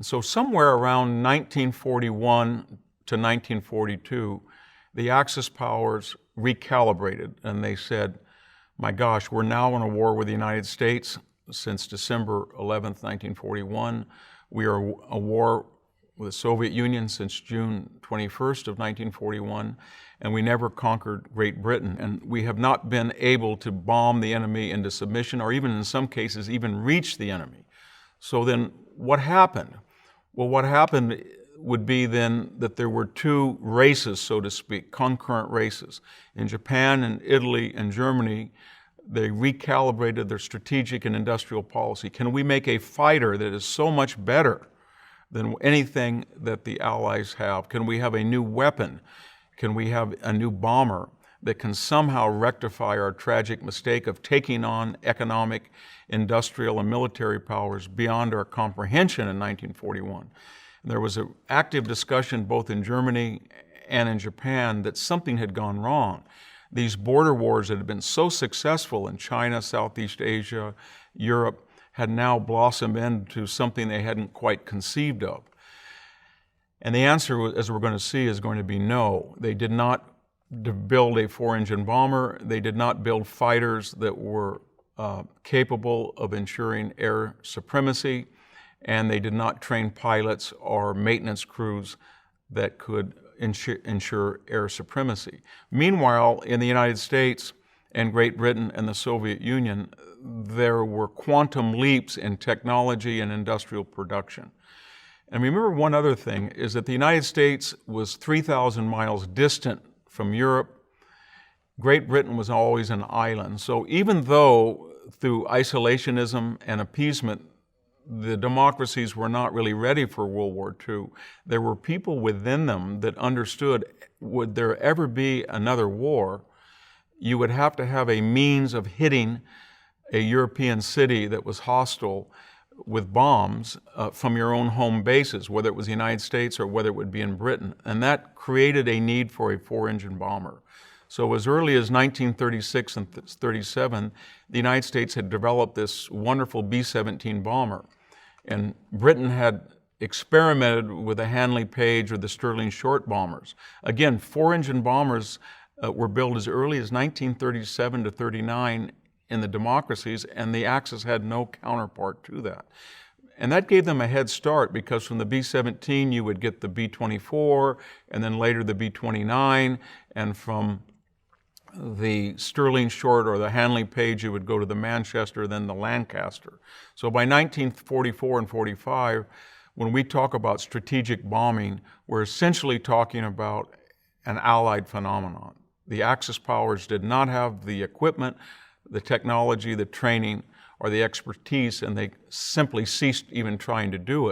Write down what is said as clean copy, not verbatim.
So somewhere around 1941 to 1942, the Axis powers recalibrated and they said, my gosh, we're now in a war with the United States since December 11th, 1941. We are a war with the Soviet Union since June 21st of 1941, and we never conquered Great Britain. And we have not been able to bomb the enemy into submission, or even in some cases, even reach the enemy. So then what happened? Well, what happened would be then that there were two races, so to speak, concurrent races. In Japan and Italy and Germany, they recalibrated their strategic and industrial policy. Can we make a fighter that is so much better than anything that the Allies have? Can we have a new weapon? Can we have a new bomber that can somehow rectify our tragic mistake of taking on economic, industrial, and military powers beyond our comprehension in 1941? And there was an active discussion both in Germany and in Japan that something had gone wrong. These border wars that had been so successful in China, Southeast Asia, Europe, had now blossomed into something they hadn't quite conceived of. And the answer, as we're going to see, is going to be no. They did not build a four-engine bomber. They did not build fighters that were capable of ensuring air supremacy, and they did not train pilots or maintenance crews that could ensure air supremacy. Meanwhile, in the United States and Great Britain and the Soviet Union, there were quantum leaps in technology and industrial production. And remember one other thing, is that the United States was 3,000 miles distant from Europe. Great Britain was always an island. So even though through isolationism and appeasement, the democracies were not really ready for World War II, there were people within them that understood, would there ever be another war, you would have to have a means of hitting a European city that was hostile with bombs from your own home bases, whether it was the United States or whether it would be in Britain. And that created a need for a four-engine bomber. So as early as 1936 and 37, the United States had developed this wonderful B-17 bomber. And Britain had experimented with the Handley Page or the Sterling Short bombers. Again, four-engine bombers were built as early as 1937 to 39 in the democracies, and the Axis had no counterpart to that. And that gave them a head start, because from the B-17 you would get the B-24, and then later the B-29, and from the Sterling Short or the Handley Page you would go to the Manchester, then the Lancaster. So by 1944 and 45, when we talk about strategic bombing, we're essentially talking about an Allied phenomenon. The Axis powers did not have the equipment, the technology, the training, or the expertise, and they simply ceased even trying to do it.